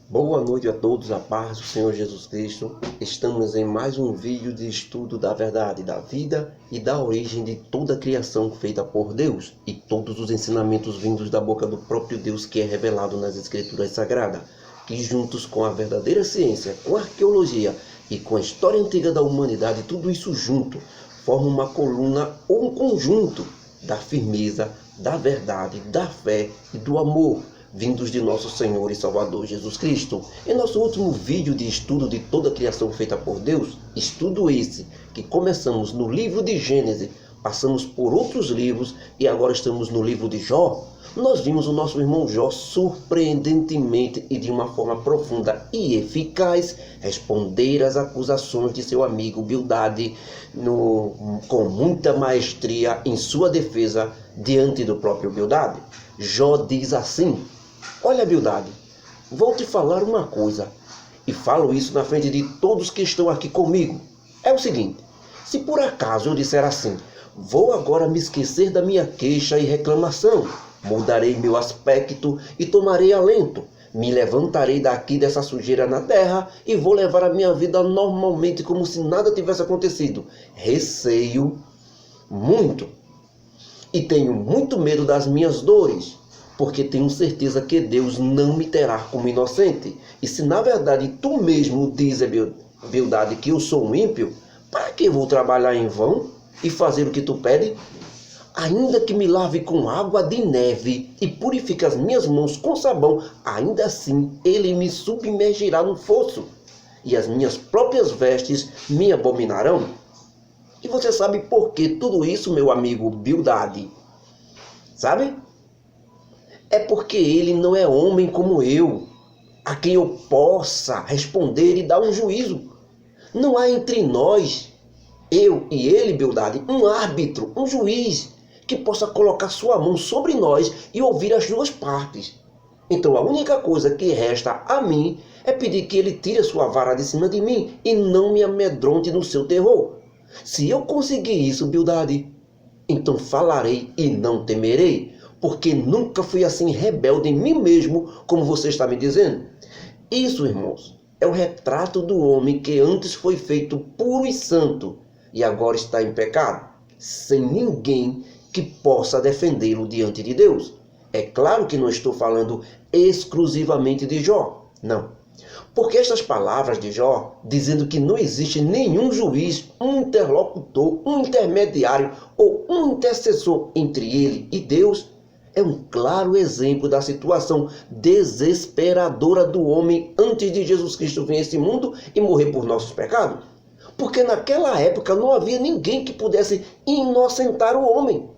Boa noite a todos, a paz do Senhor Jesus Cristo. Estamos em mais um vídeo de estudo da verdade, da vida e da origem de toda a criação feita por Deus e todos os ensinamentos vindos da boca do próprio Deus que é revelado nas Escrituras Sagradas, que juntos com a verdadeira ciência, com a arqueologia e com a história antiga da humanidade, tudo isso junto, forma uma coluna ou um conjunto da firmeza, da verdade, da fé e do amor, vindos de nosso Senhor e Salvador Jesus Cristo. Em nosso último vídeo de estudo de toda a criação feita por Deus, estudo esse que começamos no livro de Gênesis, passamos por outros livros e agora estamos no livro de Jó, nós vimos o nosso irmão Jó surpreendentemente e de uma forma profunda e eficaz responder às acusações de seu amigo Bildade com muita maestria em sua defesa diante do próprio Bildade. Jó diz assim: olha, Bildade, vou te falar uma coisa, e falo isso na frente de todos que estão aqui comigo. É o seguinte: se por acaso eu disser assim, vou agora me esquecer da minha queixa e reclamação, mudarei meu aspecto e tomarei alento, me levantarei daqui dessa sujeira na terra e vou levar a minha vida normalmente como se nada tivesse acontecido. Receio muito e tenho muito medo das minhas dores, porque tenho certeza que Deus não me terá como inocente. E se na verdade tu mesmo dizes, Bildade, que eu sou um ímpio, para que vou trabalhar em vão e fazer o que tu pede? Ainda que me lave com água de neve e purifique as minhas mãos com sabão, ainda assim ele me submergirá no fosso, e as minhas próprias vestes me abominarão. E você sabe por que tudo isso, meu amigo Bildade? Sabe? É porque ele não é homem como eu, a quem eu possa responder e dar um juízo. Não há entre nós, eu e ele, Bildade, um árbitro, um juiz, que possa colocar sua mão sobre nós e ouvir as duas partes. Então a única coisa que resta a mim é pedir que ele tire a sua vara de cima de mim e não me amedronte no seu terror. Se eu conseguir isso, Bildade, então falarei e não temerei, porque nunca fui assim rebelde em mim mesmo, como você está me dizendo. Isso, irmãos, é o retrato do homem que antes foi feito puro e santo e agora está em pecado, sem ninguém que possa defendê-lo diante de Deus. É claro que não estou falando exclusivamente de Jó, não. Porque estas palavras de Jó, dizendo que não existe nenhum juiz, um interlocutor, um intermediário ou um intercessor entre ele e Deus, é um claro exemplo da situação desesperadora do homem antes de Jesus Cristo vir a esse mundo e morrer por nossos pecados. Porque naquela época não havia ninguém que pudesse inocentar o homem.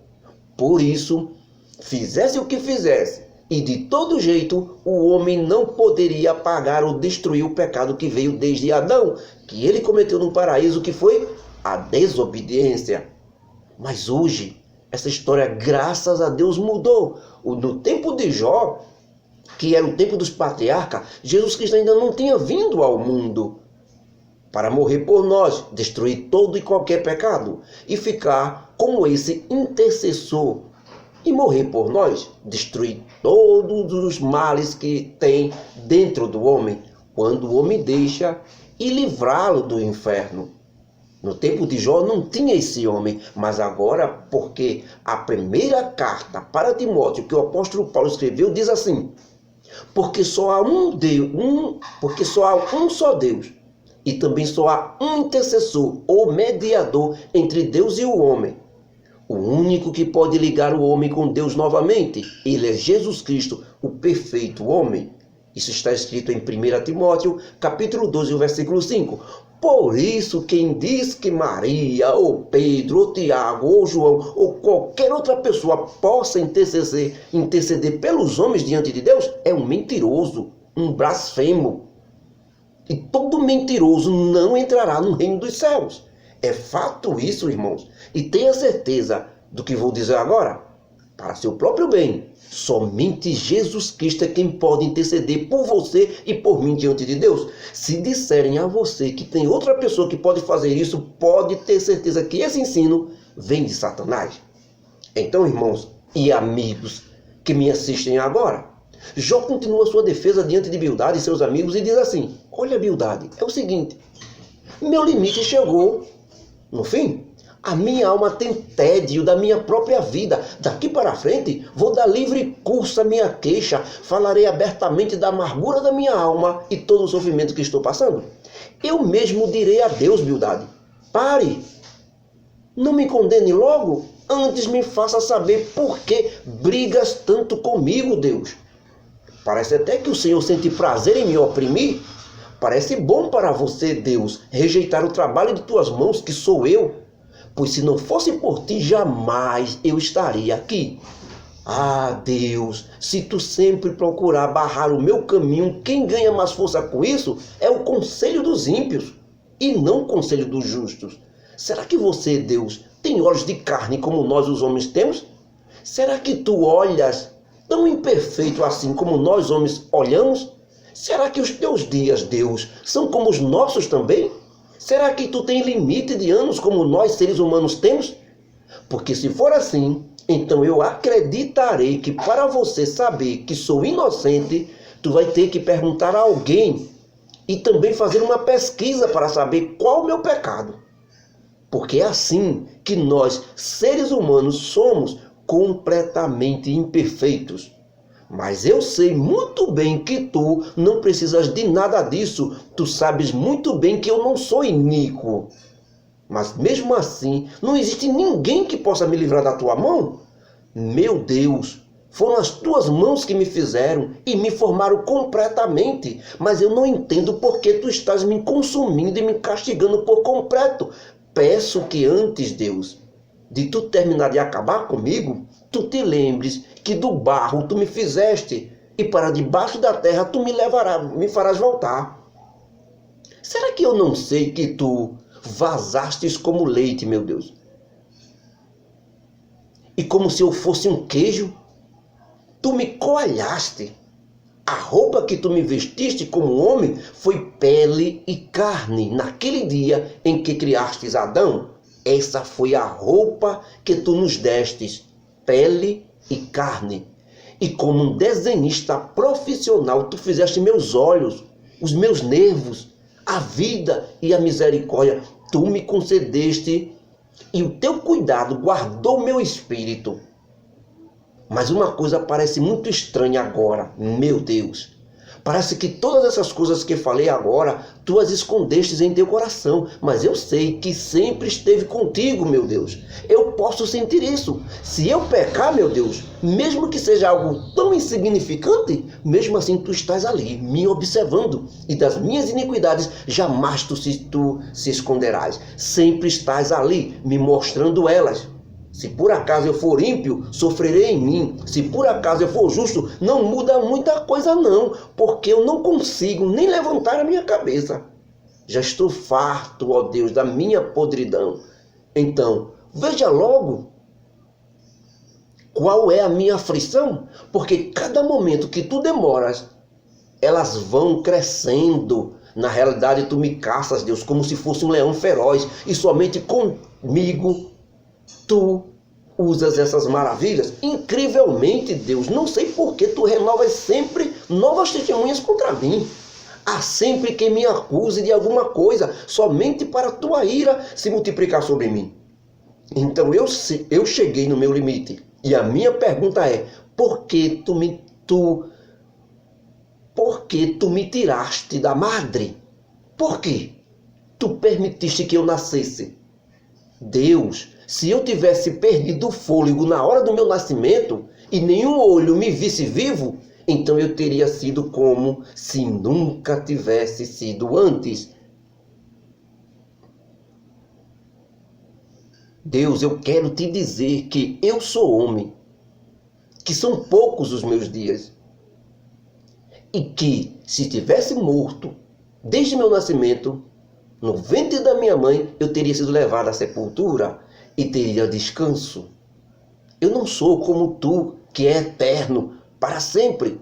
Por isso, fizesse o que fizesse, e de todo jeito, o homem não poderia apagar ou destruir o pecado que veio desde Adão, que ele cometeu no paraíso, que foi a desobediência. Mas hoje, essa história, graças a Deus, mudou. No tempo de Jó, que era o tempo dos patriarcas, Jesus Cristo ainda não tinha vindo ao mundo para morrer por nós, destruir todo e qualquer pecado, e ficar como esse intercessor, e morrer por nós, destruir todos os males que tem dentro do homem, quando o homem deixa, e livrá-lo do inferno. No tempo de Jó não tinha esse homem, mas agora, porque a primeira carta para Timóteo que o apóstolo Paulo escreveu diz assim: porque só há um Deus, porque só há um só Deus, e também só há um intercessor ou mediador entre Deus e o homem. O único que pode ligar o homem com Deus novamente, ele é Jesus Cristo, o perfeito homem. Isso está escrito em 1 Timóteo, capítulo 12, versículo 5. Por isso, quem diz que Maria, ou Pedro, ou Tiago, ou João, ou qualquer outra pessoa possa interceder pelos homens diante de Deus, é um mentiroso, um blasfemo. E todo mentiroso não entrará no reino dos céus. É fato isso, irmãos. E tenha certeza do que vou dizer agora. Para seu próprio bem, somente Jesus Cristo é quem pode interceder por você e por mim diante de Deus. Se disserem a você que tem outra pessoa que pode fazer isso, pode ter certeza que esse ensino vem de Satanás. Então, irmãos e amigos que me assistem agora, Jó continua sua defesa diante de Bildade e seus amigos e diz assim: olha, Bildade, é o seguinte, meu limite chegou. No fim, a minha alma tem tédio da minha própria vida. Daqui para frente, vou dar livre curso à minha queixa. Falarei abertamente da amargura da minha alma e todo o sofrimento que estou passando. Eu mesmo direi a Deus, Bildade: pare, não me condene logo, antes me faça saber por que brigas tanto comigo, Deus. Parece até que o Senhor sente prazer em me oprimir. Parece bom para você, Deus, rejeitar o trabalho de tuas mãos, que sou eu. Pois se não fosse por ti, jamais eu estaria aqui. Ah, Deus, se tu sempre procurar barrar o meu caminho, quem ganha mais força com isso é o conselho dos ímpios e não o conselho dos justos. Será que você, Deus, tem olhos de carne como nós os homens temos? Será que tu olhas tão imperfeito assim como nós homens olhamos? Será que os teus dias, Deus, são como os nossos também? Será que tu tem limite de anos como nós seres humanos temos? Porque se for assim, então eu acreditarei que para você saber que sou inocente, tu vai ter que perguntar a alguém e também fazer uma pesquisa para saber qual o meu pecado. Porque é assim que nós, seres humanos, somos completamente imperfeitos. Mas eu sei muito bem que tu não precisas de nada disso. Tu sabes muito bem que eu não sou iníquo. Mas mesmo assim, não existe ninguém que possa me livrar da tua mão. Meu Deus, foram as tuas mãos que me fizeram e me formaram completamente. Mas eu não entendo por que tu estás me consumindo e me castigando por completo. Peço que antes, Deus, de tu terminar de acabar comigo, tu te lembres que do barro tu me fizeste e para debaixo da terra tu me farás voltar. Será que eu não sei que tu vazastes como leite, meu Deus? E como se eu fosse um queijo, tu me coalhaste. A roupa que tu me vestiste como homem foi pele e carne naquele dia em que criastes Adão. Essa foi a roupa que tu nos destes, pele e carne. E como um desenhista profissional, tu fizeste meus olhos, os meus nervos, a vida e a misericórdia. Tu me concedeste e o teu cuidado guardou meu espírito. Mas uma coisa parece muito estranha agora, meu Deus. Parece que todas essas coisas que falei agora, tu as escondestes em teu coração. Mas eu sei que sempre esteve contigo, meu Deus. Eu posso sentir isso. Se eu pecar, meu Deus, mesmo que seja algo tão insignificante, mesmo assim tu estás ali, me observando. E das minhas iniquidades jamais tu se esconderás. Sempre estás ali, me mostrando elas. Se por acaso eu for ímpio, sofrerei em mim. Se por acaso eu for justo, não muda muita coisa não, porque eu não consigo nem levantar a minha cabeça. Já estou farto, ó Deus, da minha podridão. Então, veja logo qual é a minha aflição, porque cada momento que tu demoras, elas vão crescendo. Na realidade, tu me caças, Deus, como se fosse um leão feroz, e somente comigo tu usas essas maravilhas. Incrivelmente, Deus, não sei por que tu renovas sempre novas testemunhas contra mim. Há sempre quem me acuse de alguma coisa, somente para tua ira se multiplicar sobre mim. Então eu cheguei no meu limite. E a minha pergunta é: por que tu me tiraste da madre? Por quê? Tu permitiste que eu nascesse. Deus, se eu tivesse perdido o fôlego na hora do meu nascimento e nenhum olho me visse vivo, então eu teria sido como se nunca tivesse sido antes. Deus, eu quero te dizer que eu sou homem, que são poucos os meus dias, e que se tivesse morto desde meu nascimento, no ventre da minha mãe, eu teria sido levado à sepultura e teria descanso. Eu não sou como tu, que é eterno, para sempre.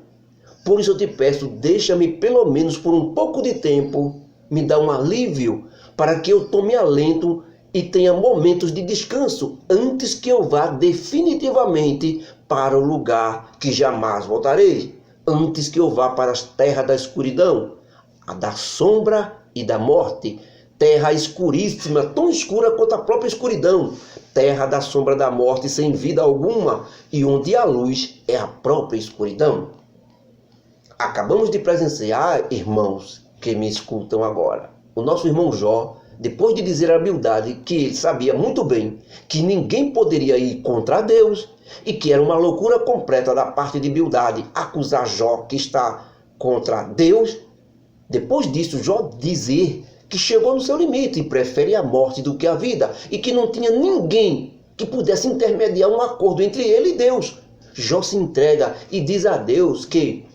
Por isso eu te peço, deixa-me pelo menos por um pouco de tempo, me dá um alívio, para que eu tome alento e tenha momentos de descanso, antes que eu vá definitivamente para o lugar que jamais voltarei. antes que eu vá para as terras da escuridão, a da sombra e da morte, terra escuríssima, tão escura quanto a própria escuridão, terra da sombra da morte, sem vida alguma, e onde a luz é a própria escuridão. Acabamos de presenciar, irmãos que me escutam agora, o nosso irmão Jó, depois de dizer a Bildade que ele sabia muito bem que ninguém poderia ir contra Deus e que era uma loucura completa da parte de Bildade acusar Jó que está contra Deus, depois disso Jó dizer que chegou no seu limite e prefere a morte do que a vida e que não tinha ninguém que pudesse intermediar um acordo entre ele e Deus. Jó se entrega e diz a Deus que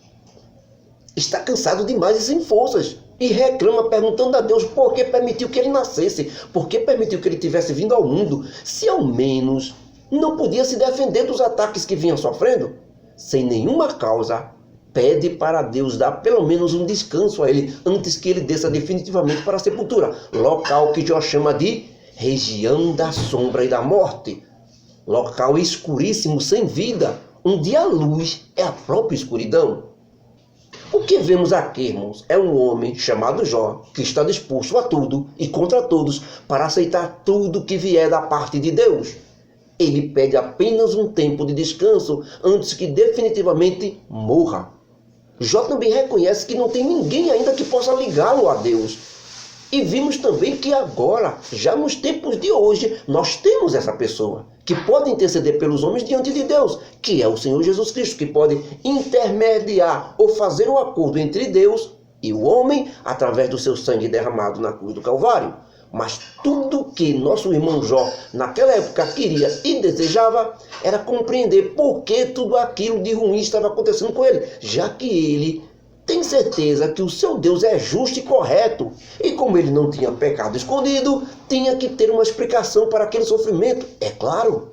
está cansado demais e sem forças. E reclama perguntando a Deus por que permitiu que ele nascesse, por que permitiu que ele tivesse vindo ao mundo, se ao menos não podia se defender dos ataques que vinha sofrendo. Sem nenhuma causa, pede para Deus dar pelo menos um descanso a ele, antes que ele desça definitivamente para a sepultura, local que Jó chama de região da sombra e da morte, local escuríssimo, sem vida, onde a luz é a própria escuridão. O que vemos aqui, irmãos, é um homem chamado Jó, que está disposto a tudo e contra todos para aceitar tudo que vier da parte de Deus. Ele pede apenas um tempo de descanso antes que definitivamente morra. Jó também reconhece que não tem ninguém ainda que possa ligá-lo a Deus. E vimos também que agora, já nos tempos de hoje, nós temos essa pessoa que pode interceder pelos homens diante de Deus, que é o Senhor Jesus Cristo, que pode intermediar ou fazer um acordo entre Deus e o homem através do seu sangue derramado na cruz do Calvário. Mas tudo que nosso irmão Jó naquela época queria e desejava era compreender por que tudo aquilo de ruim estava acontecendo com ele, já que ele tem certeza que o seu Deus é justo e correto. E como ele não tinha pecado escondido, tinha que ter uma explicação para aquele sofrimento, é claro.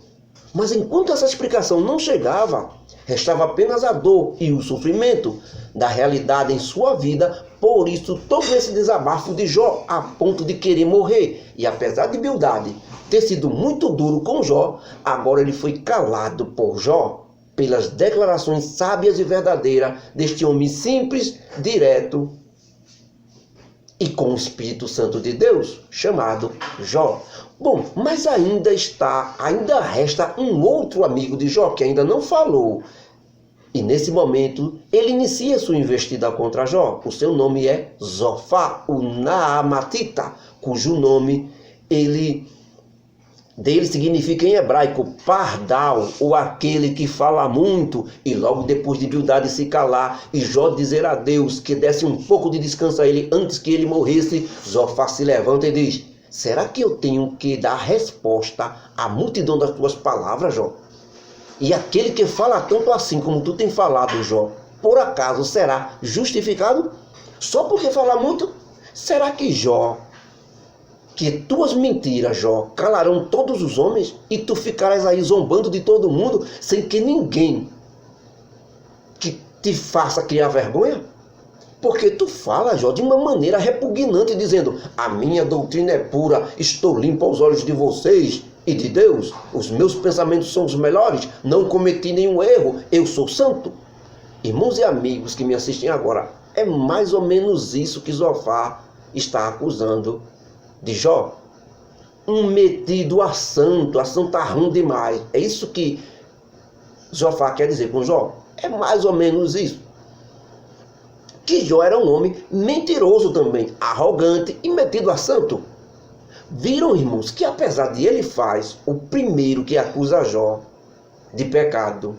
Mas enquanto essa explicação não chegava, restava apenas a dor e o sofrimento da realidade em sua vida. Por isso, todo esse desabafo de Jó a ponto de querer morrer. E apesar de Bildade ter sido muito duro com Jó, agora ele foi calado por Jó, pelas declarações sábias e verdadeiras deste homem simples, direto e com o Espírito Santo de Deus, chamado Jó. Bom, mas ainda resta um outro amigo de Jó que ainda não falou. E nesse momento, ele inicia sua investida contra Jó. O seu nome é Zofá, o Naamatita, cujo nome dele significa em hebraico pardal, ou aquele que fala muito. E logo depois de Bildade se calar e Jó dizer a Deus que desse um pouco de descanso a ele antes que ele morresse, Zofá se levanta e diz: será que eu tenho que dar resposta à multidão das tuas palavras, Jó? E aquele que fala tanto assim como tu tem falado, Jó, por acaso será justificado? Só porque fala muito? Será que que tuas mentiras, Jó, calarão todos os homens e tu ficarás aí zombando de todo mundo sem que ninguém que te faça criar vergonha? Porque tu fala, Jó, de uma maneira repugnante, dizendo: a minha doutrina é pura, estou limpo aos olhos de vocês e de Deus, os meus pensamentos são os melhores, não cometi nenhum erro, eu sou santo. Irmãos e amigos que me assistem agora, é mais ou menos isso que Zofá está acusando de Jó. Um metido a santarrão demais. É isso que Zofá quer dizer com Jó. É mais ou menos isso. Que Jó era um homem mentiroso também, arrogante e metido a santo. Viram, irmãos, que apesar de ele faz o primeiro que acusa Jó de pecado,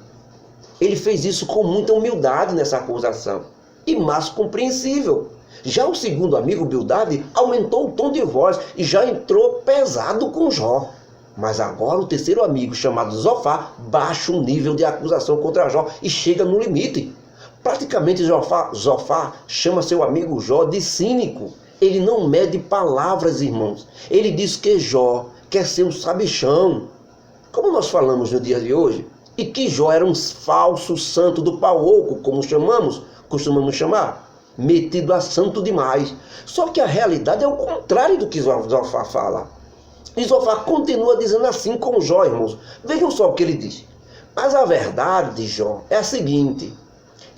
ele fez isso com muita humildade nessa acusação e mais compreensível. Já o segundo amigo, Bildade, aumentou o tom de voz e já entrou pesado com Jó. Mas agora o terceiro amigo, chamado Zofá, baixa o nível de acusação contra Jó e chega no limite. Praticamente Zofá chama seu amigo Jó de cínico. Ele não mede palavras, irmãos. Ele diz que Jó quer ser um sabichão, como nós falamos no dia de hoje, e que Jó era um falso santo do pau oco, como costumamos chamar. Metido a santo demais. Só que a realidade é o contrário do que Zofá fala. E Zofá continua dizendo assim com Jó, irmãos. Vejam só o que ele diz. Mas a verdade de Jó é a seguinte: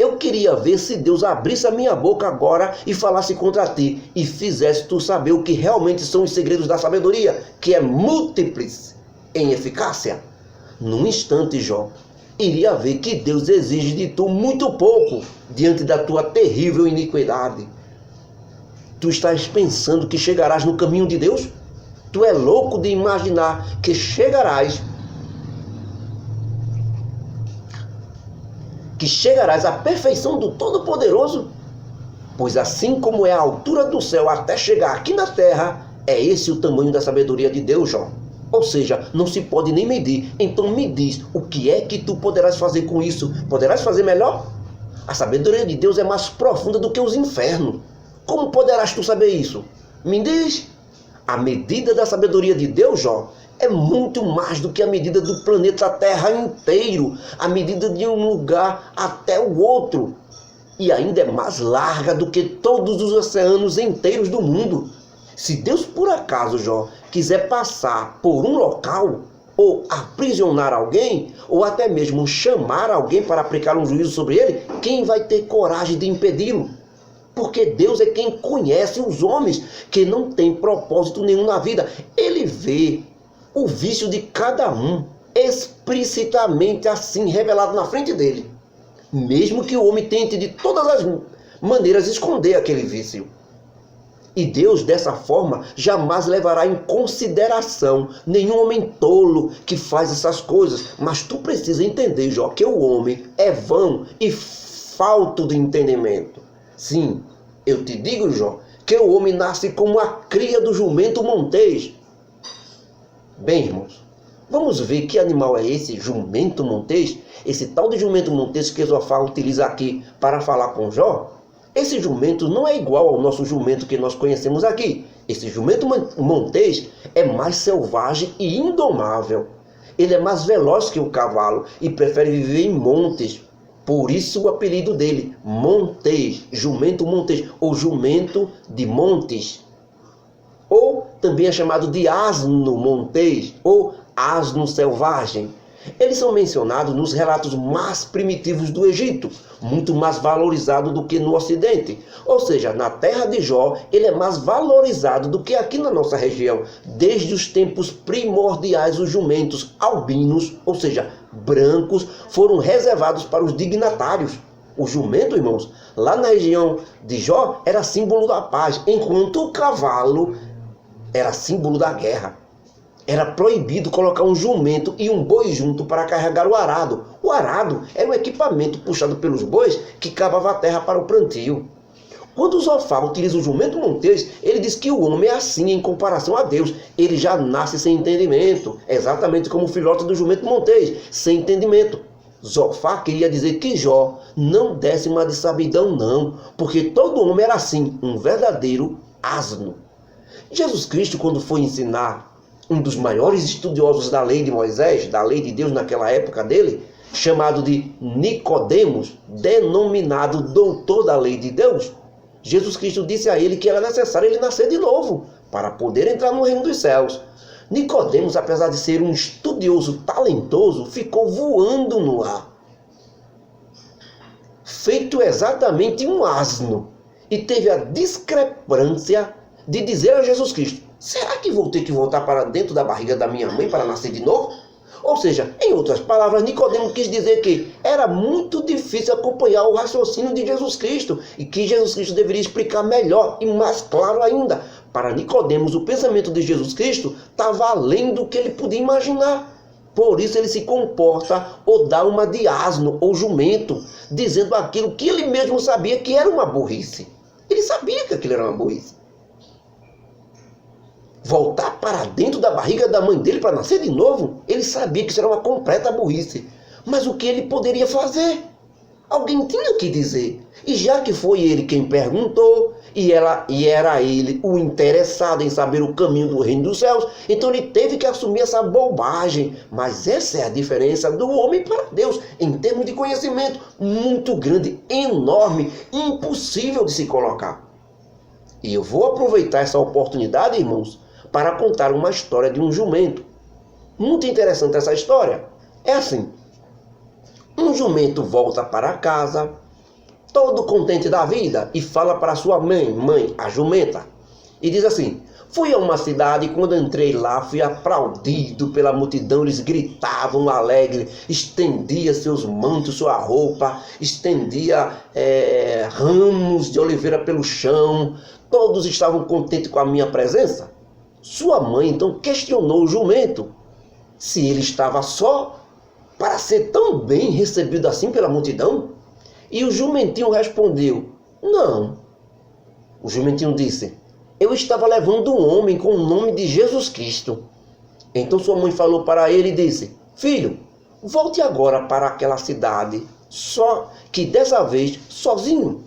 Eu queria ver se Deus abrisse a minha boca agora e falasse contra ti e fizesse tu saber o que realmente são os segredos da sabedoria, que é múltiples em eficácia. Num instante, Jó, iria ver que Deus exige de tu muito pouco diante da tua terrível iniquidade. Tu estás pensando que chegarás no caminho de Deus? Tu é louco de imaginar que chegarás à perfeição do Todo-Poderoso? Pois assim como é a altura do céu até chegar aqui na terra, é esse o tamanho da sabedoria de Deus, Jó. Ou seja, não se pode nem medir. Então me diz, o que é que tu poderás fazer com isso? Poderás fazer melhor? A sabedoria de Deus é mais profunda do que os infernos. Como poderás tu saber isso? Me diz. A medida da sabedoria de Deus, Jó, é muito mais do que a medida do planeta Terra inteiro, a medida de um lugar até o outro. E ainda é mais larga do que todos os oceanos inteiros do mundo. Se Deus, por acaso, Jó, quiser passar por um local, ou aprisionar alguém, ou até mesmo chamar alguém para aplicar um juízo sobre ele, quem vai ter coragem de impedi-lo? Porque Deus é quem conhece os homens que não têm propósito nenhum na vida. Ele vê o vício de cada um explicitamente assim revelado na frente dele. Mesmo que o homem tente de todas as maneiras esconder aquele vício. E Deus, dessa forma, jamais levará em consideração nenhum homem tolo que faz essas coisas. Mas tu precisa entender, Jó, que o homem é vão e falto de entendimento. Sim, eu te digo, Jó, que o homem nasce como a cria do jumento montês. Bem, irmãos, vamos ver que animal é esse jumento montês? Esse tal de jumento montês que Zofar utiliza aqui para falar com Jó? Esse jumento não é igual ao nosso jumento que nós conhecemos aqui. Esse jumento montês é mais selvagem e indomável. Ele é mais veloz que o cavalo e prefere viver em montes. Por isso o apelido dele, montês, jumento montês, ou jumento de montes. Ou também é chamado de asno montês, ou asno selvagem. Eles são mencionados nos relatos mais primitivos do Egito, muito mais valorizado do que no Ocidente. Ou seja, na terra de Jó, ele é mais valorizado do que aqui na nossa região. Desde os tempos primordiais, os jumentos albinos, ou seja, brancos, foram reservados para os dignatários. O jumento, irmãos, lá na região de Jó, era símbolo da paz, enquanto o cavalo era símbolo da guerra. Era proibido colocar um jumento e um boi junto para carregar o arado. O arado era um equipamento puxado pelos bois que cavava a terra para o plantio. Quando Zofar utiliza o jumento montês, ele diz que o homem é assim em comparação a Deus. Ele já nasce sem entendimento, exatamente como o filhote do jumento montês, sem entendimento. Zofar queria dizer que Jó não desse uma de sabidão não, porque todo homem era assim, um verdadeiro asno. Jesus Cristo, quando foi ensinar um dos maiores estudiosos da lei de Moisés, da lei de Deus naquela época dele, chamado de Nicodemos, denominado doutor da lei de Deus, Jesus Cristo disse a ele que era necessário ele nascer de novo para poder entrar no reino dos céus. Nicodemos, apesar de ser um estudioso talentoso, ficou voando no ar, feito exatamente um asno, e teve a discrepância de dizer a Jesus Cristo: será que vou ter que voltar para dentro da barriga da minha mãe para nascer de novo? Ou seja, em outras palavras, Nicodemos quis dizer que era muito difícil acompanhar o raciocínio de Jesus Cristo e que Jesus Cristo deveria explicar melhor e mais claro ainda. Para Nicodemos, o pensamento de Jesus Cristo estava além do que ele podia imaginar. Por isso ele se comporta ou dá uma de asno ou jumento, dizendo aquilo que ele mesmo sabia que era uma burrice. Ele sabia que aquilo era uma burrice. Voltar para dentro da barriga da mãe dele para nascer de novo, ele sabia que isso era uma completa burrice. Mas o que ele poderia fazer? Alguém tinha que dizer. E já que foi ele quem perguntou, e era ele o interessado em saber o caminho do reino dos céus, então ele teve que assumir essa bobagem. Mas essa é a diferença do homem para Deus, em termos de conhecimento, muito grande, enorme, impossível de se colocar. E eu vou aproveitar essa oportunidade, irmãos, para contar uma história de um jumento. Muito interessante essa história. É assim: um jumento volta para casa todo contente da vida, e fala para sua mãe, a jumenta, e diz assim: fui a uma cidade e quando entrei lá fui aplaudido pela multidão, eles gritavam alegre, estendia seus mantos, sua roupa, estendia ramos de oliveira pelo chão, todos estavam contentes com a minha presença. Sua mãe então questionou o jumento se ele estava só para ser tão bem recebido assim pela multidão. E o jumentinho respondeu: não. O jumentinho disse: eu estava levando um homem com o nome de Jesus Cristo. Então sua mãe falou para ele e disse: filho, volte agora para aquela cidade, só que dessa vez sozinho.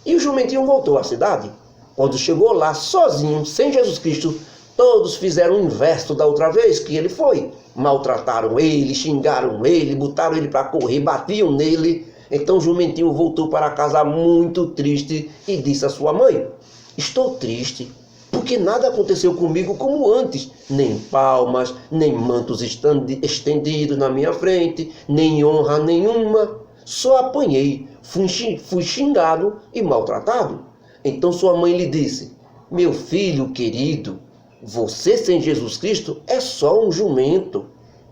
E o jumentinho voltou à cidade. Quando chegou lá sozinho, sem Jesus Cristo, todos fizeram o inverso da outra vez que ele foi. Maltrataram ele, xingaram ele, botaram ele para correr, batiam nele. Então o jumentinho voltou para casa muito triste e disse à sua mãe: estou triste, porque nada aconteceu comigo como antes. Nem palmas, nem mantos estendidos na minha frente, nem honra nenhuma. Só apanhei, fui xingado e maltratado. Então sua mãe lhe disse: meu filho querido, você sem Jesus Cristo é só um jumento.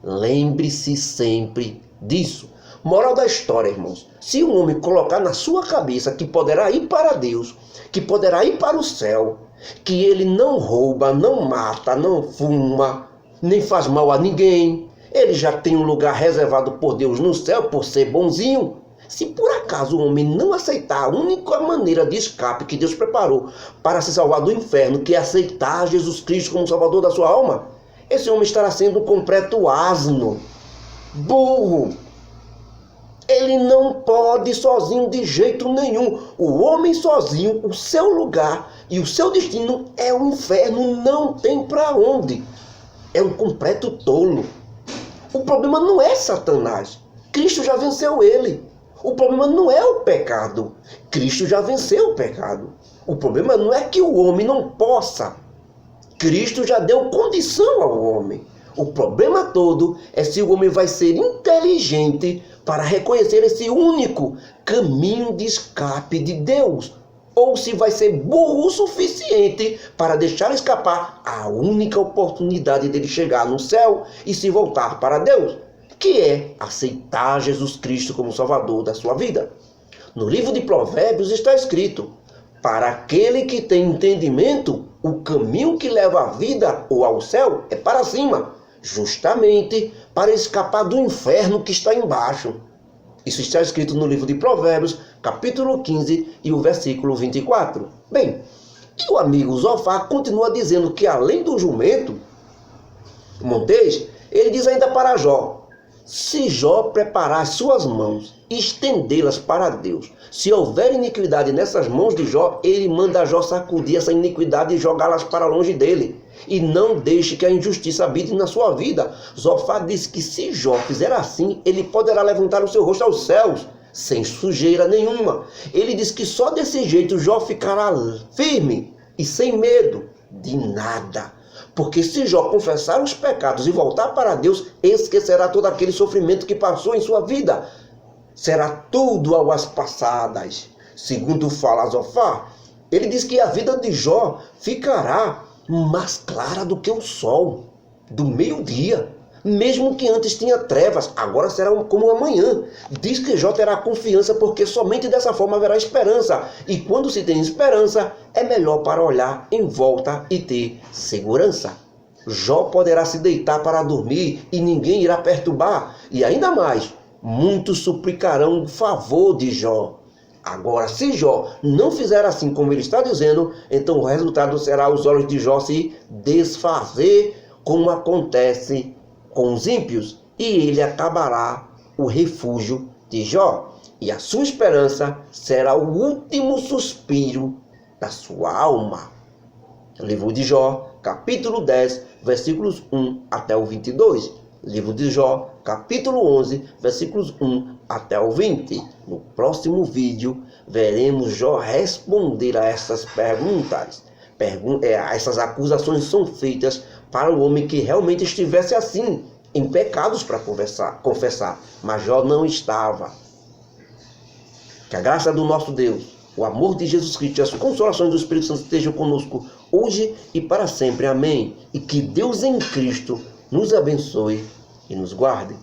Lembre-se sempre disso. Moral da história, irmãos: se um homem colocar na sua cabeça que poderá ir para Deus, que poderá ir para o céu, que ele não rouba, não mata, não fuma, nem faz mal a ninguém, ele já tem um lugar reservado por Deus no céu por ser bonzinho. Se por acaso o homem não aceitar a única maneira de escape que Deus preparou para se salvar do inferno, que é aceitar Jesus Cristo como Salvador da sua alma, esse homem estará sendo um completo asno, burro. Ele não pode sozinho de jeito nenhum. O homem sozinho, o seu lugar e o seu destino é o inferno, não tem para onde. É um completo tolo. O problema não é Satanás. Cristo já venceu ele. O problema não é o pecado. Cristo já venceu o pecado. O problema não é que o homem não possa. Cristo já deu condição ao homem. O problema todo é se o homem vai ser inteligente para reconhecer esse único caminho de escape de Deus, ou se vai ser burro o suficiente para deixar escapar a única oportunidade dele chegar no céu e se voltar para Deus, que é aceitar Jesus Cristo como Salvador da sua vida. No livro de Provérbios está escrito: para aquele que tem entendimento, o caminho que leva à vida ou ao céu é para cima, justamente para escapar do inferno que está embaixo. Isso está escrito no livro de Provérbios, capítulo 15 e o versículo 24. Bem, e o amigo Zofar continua dizendo que além do jumento montês, ele diz ainda para Jó: se Jó preparar as suas mãos e estendê-las para Deus, se houver iniquidade nessas mãos de Jó, ele manda Jó sacudir essa iniquidade e jogá-las para longe dele. E não deixe que a injustiça habite na sua vida. Zofar diz que se Jó fizer assim, ele poderá levantar o seu rosto aos céus, sem sujeira nenhuma. Ele diz que só desse jeito Jó ficará firme e sem medo de nada. Porque se Jó confessar os pecados e voltar para Deus, esquecerá todo aquele sofrimento que passou em sua vida. Será tudo águas passadas. Segundo fala Zofar, ele diz que a vida de Jó ficará mais clara do que o sol do meio-dia. Mesmo que antes tinha trevas, agora será como amanhã. Diz que Jó terá confiança porque somente dessa forma haverá esperança. E quando se tem esperança, é melhor para olhar em volta e ter segurança. Jó poderá se deitar para dormir e ninguém irá perturbar. E ainda mais, muitos suplicarão o favor de Jó. Agora, se Jó não fizer assim como ele está dizendo, então o resultado será os olhos de Jó se desfazer, como acontece com os ímpios, e ele acabará o refúgio de Jó, e a sua esperança será o último suspiro da sua alma. Livro de Jó, capítulo 10, versículos 1 até o 22. Livro de Jó, capítulo 11, versículos 1 até o 20. No próximo vídeo, veremos Jó responder a essas perguntas. Essas acusações são feitas para o homem que realmente estivesse assim, em pecados para confessar. Mas Jó não estava. Que a graça do nosso Deus, o amor de Jesus Cristo e as consolações do Espírito Santo estejam conosco hoje e para sempre. Amém. E que Deus em Cristo nos abençoe e nos guarde.